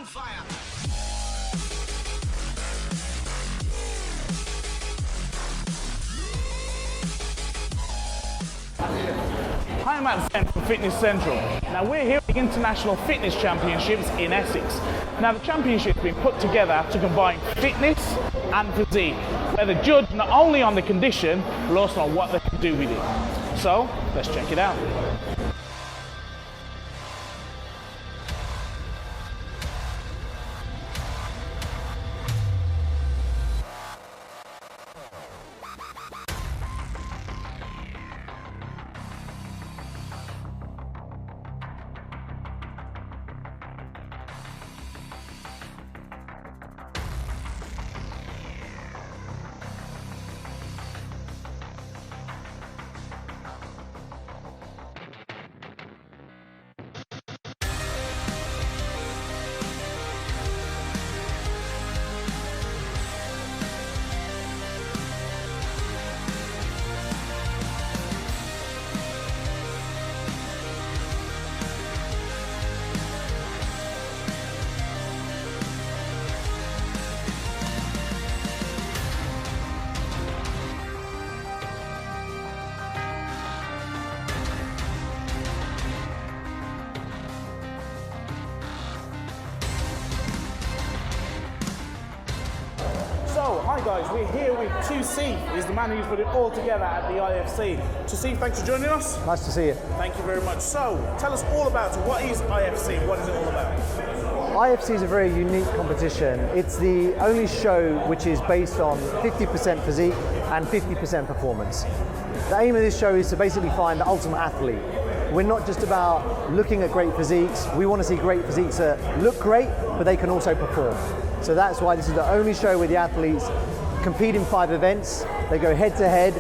on fire. Hi, I'm Matt Zen from Fitness Central. Now we're here at the International Fitness Championships in Essex. Now the championship's been put together to combine fitness and physique, where the judge not only on the condition, but also on what they can do with it. So, let's check it out. So, hi guys, we're here with Chusif, he's the man who's put it all together at the IFC. Chusif, thanks for joining us. Nice to see you. Thank you very much. So, tell us all about it. What is IFC? What is it all about? IFC is a very unique competition. It's the only show which is based on 50% physique and 50% performance. The aim of this show is to basically find the ultimate athlete. We're not just about looking at great physiques, we want to see great physiques that look great, but they can also perform. So that's why this is the only show where the athletes compete in 5 events, they go head to head,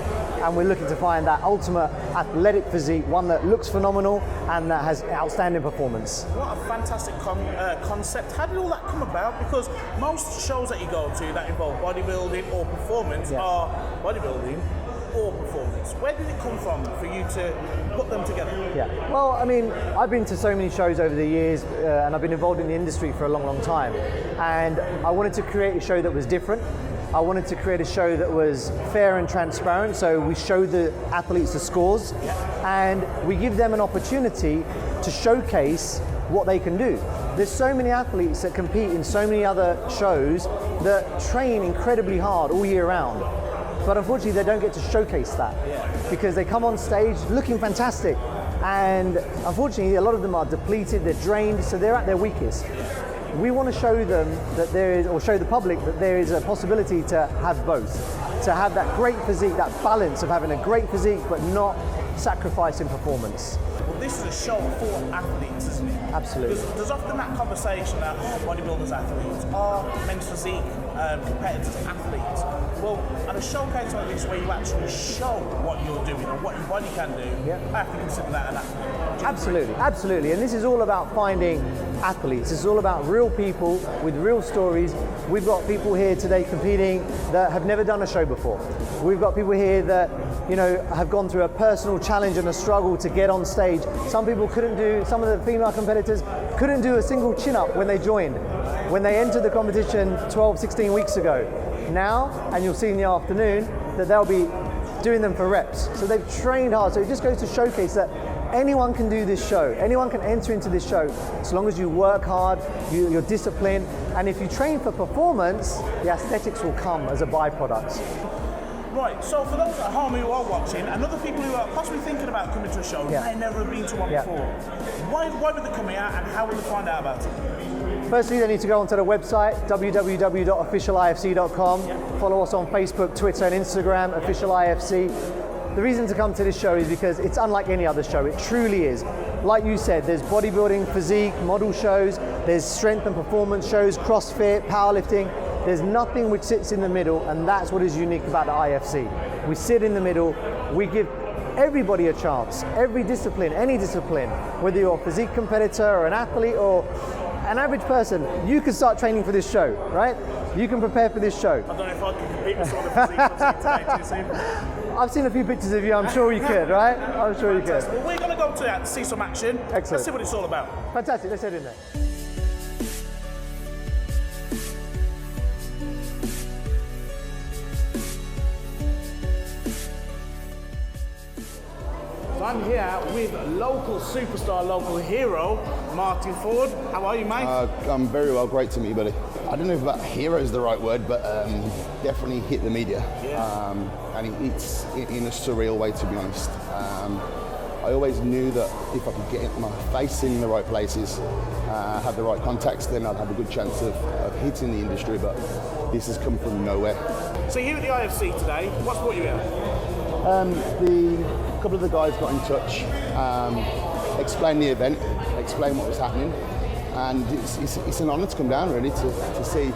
and we're looking to find that ultimate athletic physique, one that looks phenomenal and that has outstanding performance. What a fantastic concept. How did all that come about? Because most shows that you go to that involve bodybuilding or performance are bodybuilding or performance. Where did it come from for you to put them together? Yeah, well, I mean, I've been to so many shows over the years and I've been involved in the industry for a long, long time. And I wanted to create a show that was different. I wanted to create a show that was fair and transparent, so we show the athletes the scores and we give them an opportunity to showcase what they can do. There's so many athletes that compete in so many other shows that train incredibly hard all year round. But unfortunately, they don't get to showcase that because they come on stage looking fantastic. And unfortunately, a lot of them are depleted, they're drained, so they're at their weakest. We want to show them that there is, or show the public that there is a possibility to have both. To have that great physique, that balance of having a great physique, but not sacrificing performance. Well, this is a show for athletes, isn't it? Absolutely. There's often that conversation that bodybuilders athletes are men's physique competitors athletes. Well, at a showcase like this where you actually show what you're doing and what your body can do, I have to consider that an athlete. Absolutely, absolutely. And this is all about finding athletes. It's all about real people with real stories. We've got people here today competing that have never done a show before. We've got people here that, you know, have gone through a personal challenge and a struggle to get on stage. Some people couldn't do, some of the female competitors couldn't do a single chin-up when they joined, when they entered the competition 12, 16 weeks ago. Now, and you'll see in the afternoon, that they'll be doing them for reps. So they've trained hard. So it just goes to showcase that anyone can do this show. Anyone can enter into this show as long as you work hard, you're disciplined, and if you train for performance, the aesthetics will come as a byproduct. Right, so for those at home who are watching, and other people who are possibly thinking about coming to a show, they've never been to one before, why would they come here and how will they find out about it? Firstly, they need to go onto the website, www.officialifc.com. Follow us on Facebook, Twitter and Instagram, Official IFC. The reason to come to this show is because it's unlike any other show. It truly is. Like you said, there's bodybuilding, physique, model shows, there's strength and performance shows, CrossFit, powerlifting. There's nothing which sits in the middle, and that's what is unique about the IFC. We sit in the middle, we give everybody a chance, every discipline, any discipline, whether you're a physique competitor or an athlete or an average person, you can start training for this show, right? You can prepare for this show. I don't know if I can compete with some of the physique today, Chusif. I've seen a few pictures of you, I'm sure you could, right? I'm sure you could. Well, we're going to go to that to see some action. Excellent. Let's see what it's all about. Fantastic, let's head in there. I'm here with local superstar, local hero, Martin Ford. How are you, mate? I'm very well, great to meet you, buddy. I don't know if about hero is the right word, but definitely hit the media. Yeah. And it's in a surreal way, to be honest. I always knew that if I could get my face in the right places, have the right contacts, then I'd have a good chance of hitting the industry, but this has come from nowhere. So you're at the IFC today. What's brought you here? A couple of the guys got in touch, explained the event, explained what was happening, and it's an honour to come down, really, to see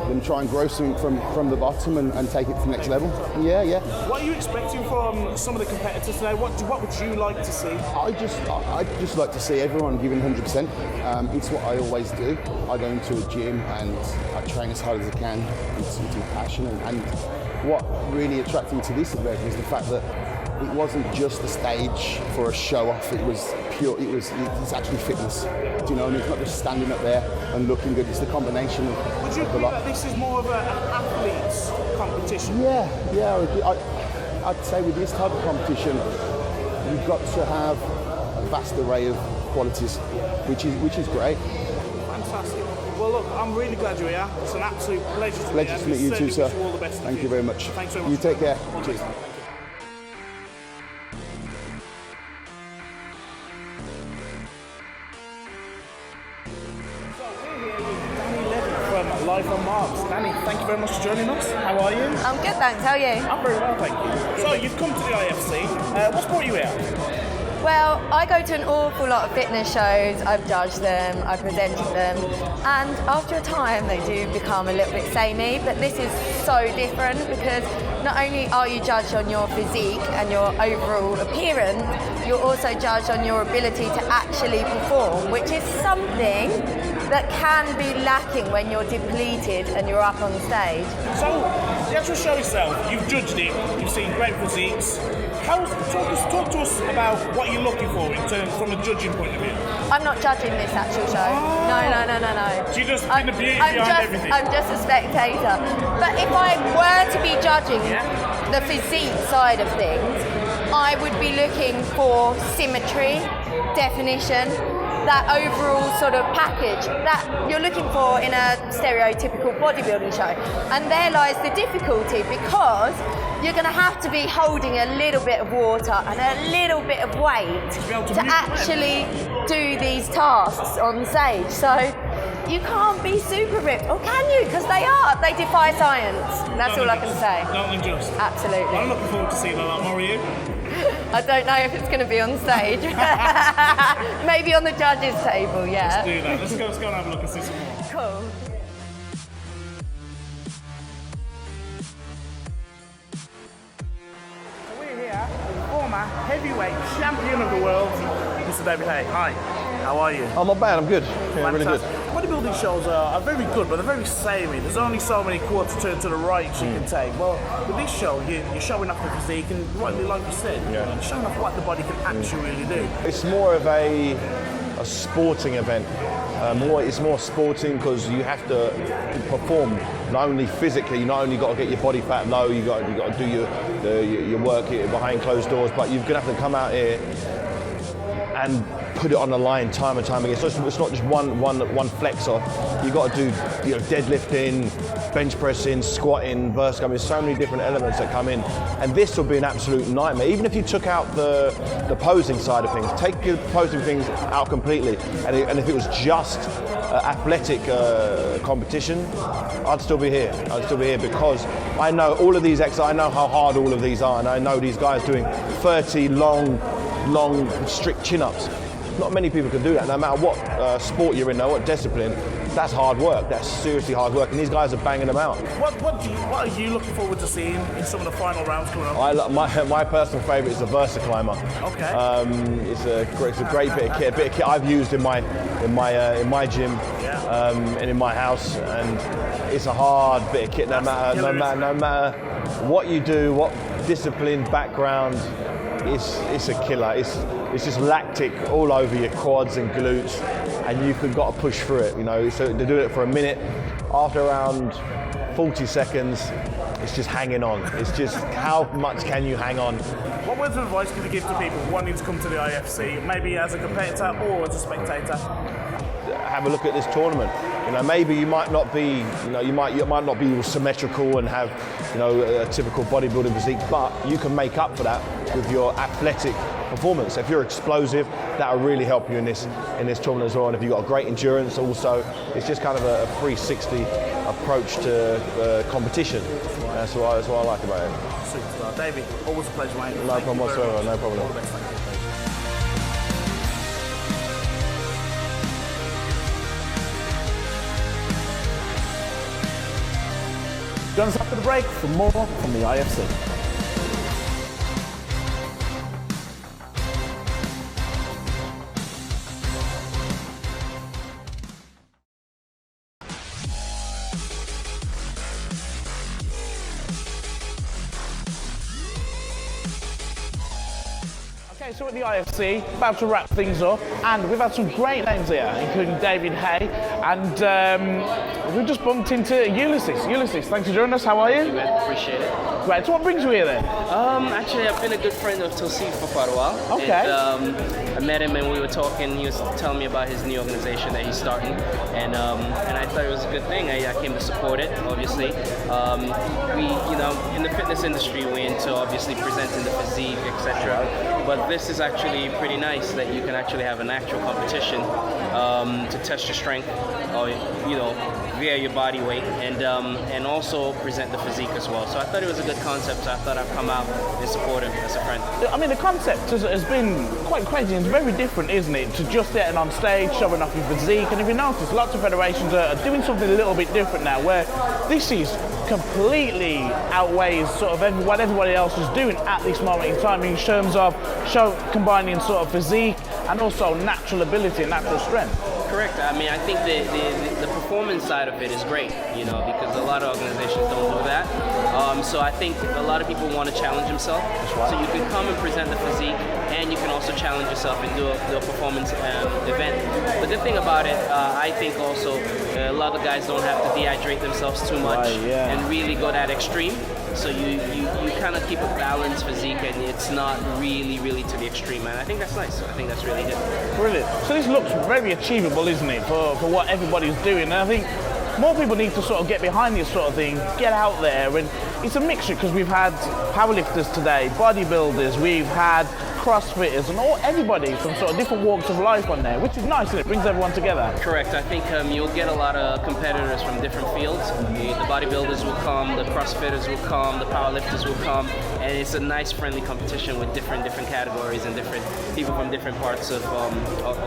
them try and grow something from the bottom and take it to the next level. Yeah. What are you expecting from some of the competitors today? What would you like to see? I'd just like to see everyone giving 100%. It's what I always do. I go into a gym and I train as hard as I can. It's my passion, and what really attracted me to this event was the fact that it wasn't just a stage for a show off. It was pure. It's actually fitness. Do you know? And it's not just standing up there and looking good. It's the combination of. Would you agree that this is more of an athlete's competition? Yeah. I'd say with this type of competition, you've got to have a vast array of qualities, which is great. Fantastic. Well, look, I'm really glad you're here. It's an absolute pleasure to meet you. Pleasure to meet you too, sir. All the best. Thank you very much. Thanks very much. You take care. Cheers. Live on Marks. Danny, thank you very much for joining us. How are you? I'm good, thanks. How are you? I'm very well, thank you. So, you've come to the IFC. What's brought you here? Well, I go to an awful lot of fitness shows. I've judged them, I've presented them, and after a time they do become a little bit samey, but this is so different because not only are you judged on your physique and your overall appearance, you're also judged on your ability to actually perform, which is something that can be lacking when you're depleted and you're up on stage. So, the actual show itself, you've judged it, you've seen great physiques. Talk to us about what you're looking for in terms from a judging point of view. I'm not judging this actual show. Oh. No. So you just been the beauty behind everything? I'm just a spectator. But if I were to be judging the physique side of things, I would be looking for symmetry, definition, that overall sort of package that you're looking for in a stereotypical bodybuilding show. And there lies the difficulty, because you're going to have to be holding a little bit of water and a little bit of weight to actually do these tasks on stage. So you can't be super ripped, or can you? Because they defy science. That's all I can say. Not unjust. Absolutely. I'm looking forward to seeing that. How are you? I don't know if it's going to be on stage. Maybe on the judges' table, yeah. Let's do that. Let's go and have a look and see some more. Cool. So we're here with former heavyweight champion of the world, Mr. David Hay. Hi. How are you? I'm not bad, I'm good. Yeah, really good. Bodybuilding shows are very good, but they're very samey. There's only so many quarters turn to the right you can take. Well, with this show, you're showing off the physique, and like you said, you're showing off what the body can actually really do. It's more of a sporting event. It's more sporting because you have to perform not only physically. You not only got to get your body fat low, you got to do your work behind closed doors, but you're gonna have to come out here and put it on the line time and time again. So it's not just one flex off. You got to do deadlifting, bench pressing, squatting, burst. I mean, there's so many different elements that come in, and this will be an absolute nightmare. Even if you took out the posing side of things, take the posing things out completely, and if it was just athletic competition, I'd still be here. I'd still be here because I know all of these exercises. I know how hard all of these are, and I know these guys doing 30 long strict chin-ups. Not many people can do that, no matter what sport you're in, no what discipline. That's hard work. That's seriously hard work, and these guys are banging them out. What are you looking forward to seeing in some of the final rounds coming up? My personal favourite is the Versa Climber. Okay. It's a great bit of kit I've used in my gym and in my house, and it's a hard bit of kit. No matter what you do, what discipline, background, it's a killer. It's just lactic all over your quads and glutes, and you've got to push through it. So they do it for a minute. After around 40 seconds, it's just hanging on. It's just how much can you hang on? What words of advice could you give to people wanting to come to the IFC, maybe as a competitor or as a spectator? Have a look at this tournament. You know, maybe you might not be, you might not be symmetrical and have, a typical bodybuilding physique, but you can make up for that with your athletic performance. If you're explosive, that'll really help you in this tournament as well. And if you've got great endurance, also, it's just kind of a 360 approach to competition. That's what I like about it. Superstar. David, always a pleasure, mate. No problem whatsoever. No problem. All the best. Thank you. Join us after the break for more from the IFC. Okay, so at the IFC, about to wrap things up, and we've had some great names here, including David Hay, and we just bumped into Ulysses. Ulysses, thanks for joining us. How are you? Good, appreciate it. Great. So what brings you here then? Actually, I've been a good friend of Tosi for quite a while. Okay. And, I met him and we were talking. He was telling me about his new organization that he's starting, and I thought it was a good thing. I came to support it. Obviously, in the fitness industry, we're into obviously presenting the physique, etc. But this is actually pretty nice that you can actually have an actual competition to test your strength, or via your body weight, and also present the physique as well. So I thought it was a good concept. So I thought I'd come out and support him as a friend. I mean, the concept has been quite crazy. It's very different, isn't it, to just getting on stage, showing off your physique. And if you notice, lots of federations are doing something a little bit different now, where this is completely outweighs sort of what everybody else is doing at this moment in time in terms of combining sort of physique and also natural ability and natural strength. Correct. I mean, I think the performance side of it is great, because a lot of organizations don't do that. So I think a lot of people want to challenge themselves. Right. So you can come and present the physique, and you can also challenge yourself and do a performance event. The good thing about it, I think also, a lot of guys don't have to dehydrate themselves too much and really go that extreme. So you kind of keep a balanced physique, and it's not really to the extreme, and I think that's nice. I think that's really good. Brilliant. So this looks very achievable, isn't it, for what everybody's doing? And I think more people need to sort of get behind this sort of thing, get out there, and it's a mixture because we've had powerlifters today, bodybuilders, we've had CrossFitters, and everybody from sort of different walks of life on there, which is nice, and it brings everyone together. Correct. I think you'll get a lot of competitors from different fields. The bodybuilders will come, the CrossFitters will come, the powerlifters will come, and it's a nice, friendly competition with different categories and different people from different parts of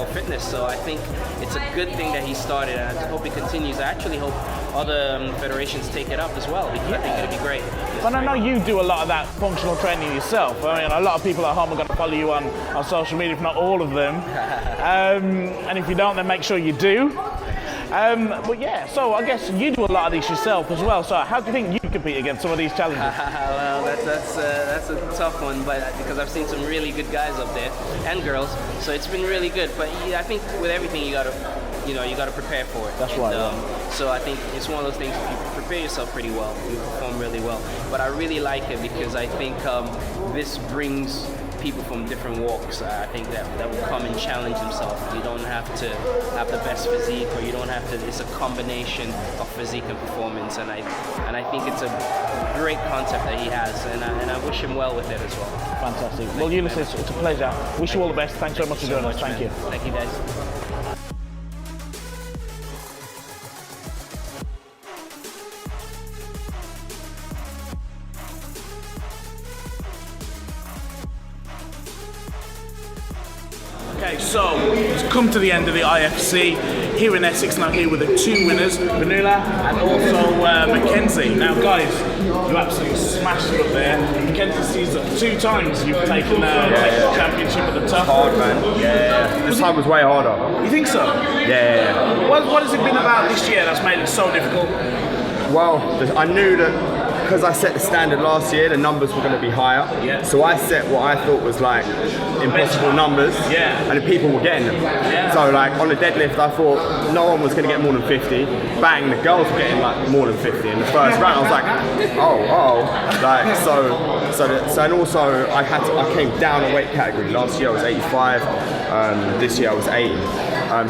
fitness. So I think it's a good thing that he started, and I hope it continues. I actually hope other federations take it up as well, because I think it'd be great. But I know you do a lot of that functional training yourself. I mean, a lot of people at home are going to follow you on social media, if not all of them. And if you don't, then make sure you do. But yeah, so I guess you do a lot of these yourself as well. So how do you think you compete against some of these challenges? Well, that's a tough one, but because I've seen some really good guys up there and girls, so it's been really good. But I think with everything you gotta prepare for it. That's right. So I think it's one of those things. If you prepare yourself pretty well, you perform really well. But I really like it because I think this brings people from different walks. I think that will come and challenge themselves. You don't have to have the best physique, or you don't have to. It's a combination of physique and performance, and I think it's a great concept that he has, and I wish him well with it as well. Fantastic. Well, Ulysses, it's a pleasure. Wish you all the best. Thanks so much for joining us. Thank you. Thank you, guys. Okay, so it's come to the end of the IFC here in Essex. Now here with the two winners, Vanilla and also Mackenzie. Now guys, you absolutely smashed it up there. Mackenzie season 2 times you've taken the championship at the top. Hard, man. Yeah. This time was way harder. You think so? Yeah. What has it been about this year that's made it so difficult? Well, I knew that because I set the standard last year, the numbers were going to be higher. Yeah. So I set what I thought was like impossible numbers, and the people were getting them. So like on the deadlift, I thought no one was going to get more than 50. Bang, the girls were getting like more than 50 in the first round. I was like, like so, and also I came down a weight category. Last year I was 85. This year I was 80.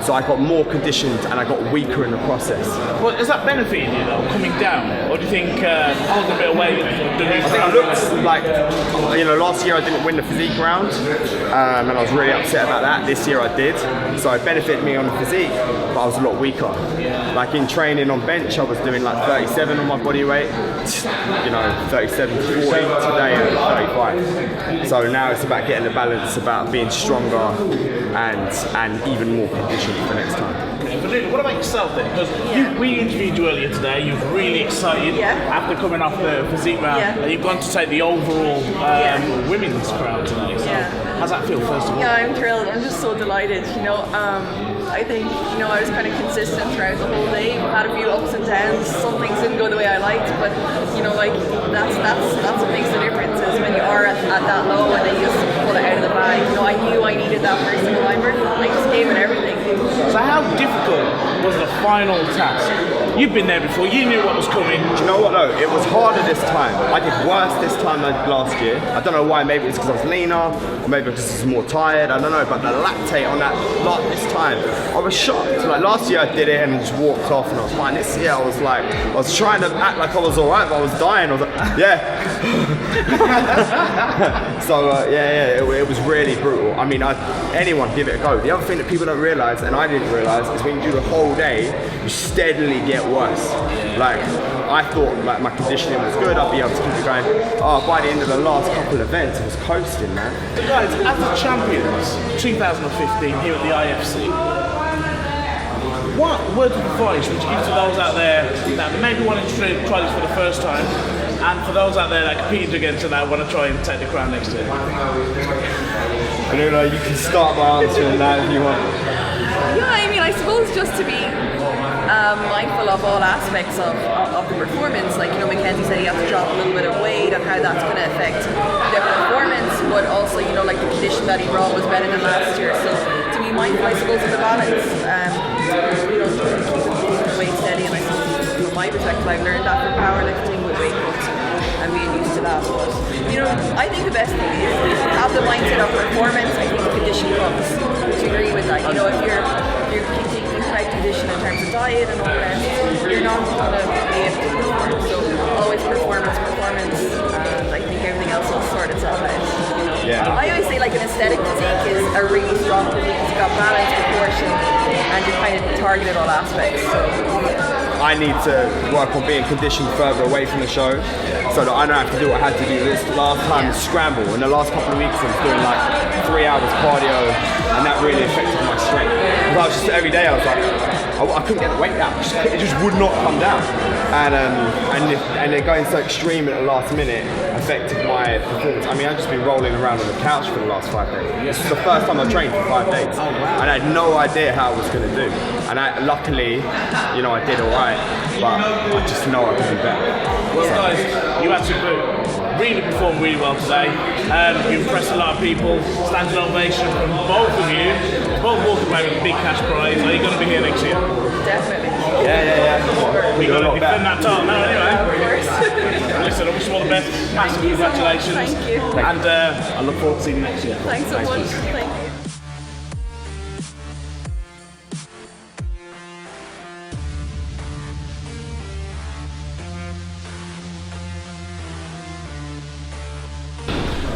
So I got more conditioned and I got weaker in the process. Well, is that benefiting you though, coming down? Or do you think holding a bit of weight? I think I looked like, last year I didn't win the physique round, and I was really upset about that. This year I did, so it benefited me on the physique, but I was a lot weaker. Like in training on bench, I was doing like 37 on my body weight, 37 to 40. Today I'm 35. So now it's about getting the balance, about being stronger and even more conditioned for next time. What about yourself then? Because we interviewed you earlier today. You were really excited after coming off the physique round. And you've gone to take the overall women's crown today. So how's that feel, first of all? Yeah, I'm thrilled. I'm just so delighted. I think I was kind of consistent throughout the whole day. Had a few ups and downs. Some things didn't go the way I liked, but that's what makes the difference. Is when you are at that low and then you just pull it out of the bag. I knew I needed that first climber. I just gave it everything. So how difficult was the final task? You've been there before, you knew what was coming. Do you know what though? It was harder this time. I did worse this time than last year. I don't know why, maybe it's because I was leaner, or maybe because I was more tired, I don't know, but the lactate on that lot this time, I was shocked. Like last year I did it and just walked off and I was fine. This year I was trying to act like I was alright, but I was dying. I was like, So it was really brutal. I mean, anyone give it a go. The other thing that people don't realise, and I didn't realise, is when you do the whole day, you steadily get worse. Like I thought like my conditioning was good, I'd be able to keep it going. By the end of the last couple of events, I was coasting, man. So guys, as the champions 2015 here at the IFC, what word of advice would you give to those out there that maybe want to try this for the first time, and for those out there that competed against and that want to try and take the crown next year? I don't know, you can start by answering that if you want. Yeah, I suppose just to be mindful of all aspects of the performance. Like, Mackenzie said he has to drop a little bit of weight and how that's going to affect their performance, but also, like the condition that he brought was better than last year. So to be mindful, I suppose, of the balance, keep the weight steady. And I suppose, from my perspective, I've learned that from powerlifting with weight cuts and being used to that. But, I think the best thing is have the mindset of performance. I think the condition comes. To agree with that. If you're keeping the right condition in terms of diet and all the rest, you're not going to be able to perform. So always performance, and I think everything else will sort itself out. I always say like an aesthetic physique is a really strong physique. It's got balance, proportion, and you kind of target all aspects. So I need to work on being conditioned further away from the show, so that I don't have to do what I had to do this last time, scramble. In the last couple of weeks I was doing like 3 hours cardio, and that really affected my strength. Because I was just, every day I was like, I couldn't get the weight down, it just would not come down. And then going so extreme at the last minute affected my performance. I mean, I've just been rolling around on the couch for the last 5 days. This is the first time I've trained for 5 days, and I had no idea how I was going to do. And luckily, I did alright, but I just know I can do better. Well, guys, you actually really performed really well today. You impressed a lot of people. Standing ovation from both of you. Both walking away with a big cash prize. Are you going to be here next year? definitely. Yeah. We're going to defend that title now anyway. Listen, I wish you all the best. Massive congratulations. Thank you. And I look forward to seeing you next year. Thanks so much. Thank you.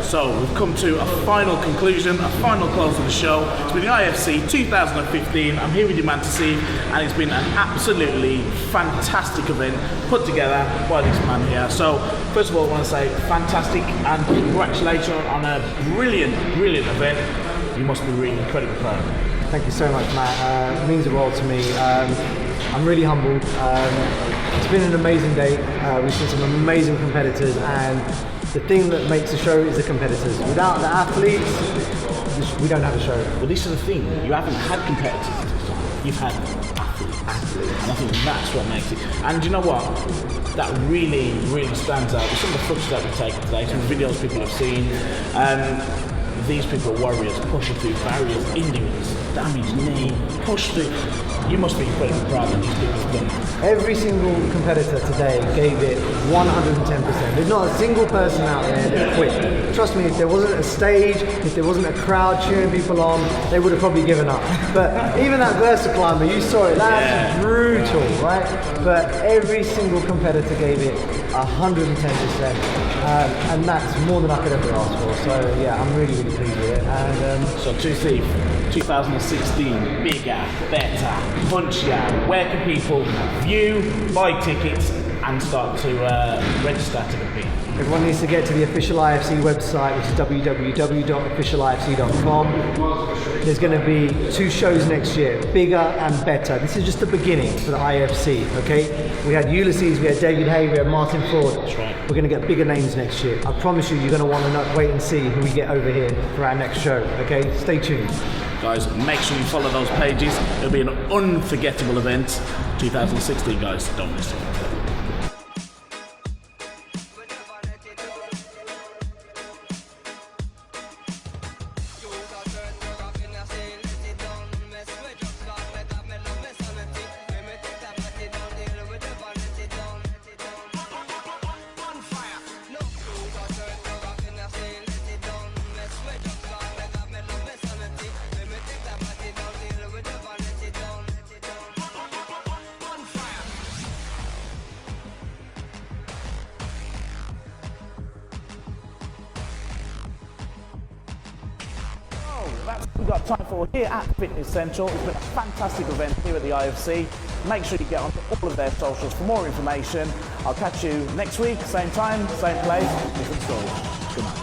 So we've come to a final conclusion, a final close of the show. It's been the IFC 2015. I'm here with your man to see, and it's been an absolutely fantastic event put together by this man here. So first of all, I want to say fantastic and congratulations on a brilliant event. You must be really incredibly proud. Thank you so much, Matt. It means the world to me. I'm really humbled. It's been an amazing day. We've seen some amazing competitors, and the thing that makes a show is the competitors. Without the athletes, we don't have a show. Well, this is the thing. You haven't had competitors this time. You've had athletes. athlete. And I think that's what makes it. And you know what? That really, really stands out. With some of the footage that we've taken today, some videos people have seen. These people are warriors, pushing through barriers, injuries, damaged knee, push through. You must be incredibly proud that these people have done. Every single competitor today gave it 110%. There's not a single person out there that quit. Trust me, if there wasn't a stage, if there wasn't a crowd cheering people on, they would have probably given up. But even that Versa climber, you saw it, that's brutal, right? But every single competitor gave it 110%. And that's more than I could ever ask for. So yeah, I'm really, really pleased with it. And So to see 2016, bigger, better, punchier. Where can people view, buy tickets, and start to register to compete? everyone needs to get to the official IFC website, which is www.officialifc.com. There's going to be 2 shows next year, bigger and better. This is just the beginning for the IFC, okay? We had Ulysses, we had David Hay, we had Martin Ford. That's right. We're going to get bigger names next year. I promise you, you're going to want to wait and see who we get over here for our next show, okay? Stay tuned. Guys, make sure you follow those pages. It'll be an unforgettable event. 2016, guys, don't miss it. That's what we've got time for here at Fitness Central. It's been a fantastic event here at the IFC. Make sure you get onto all of their socials for more information. I'll catch you next week, same time, same place, different story. Good night.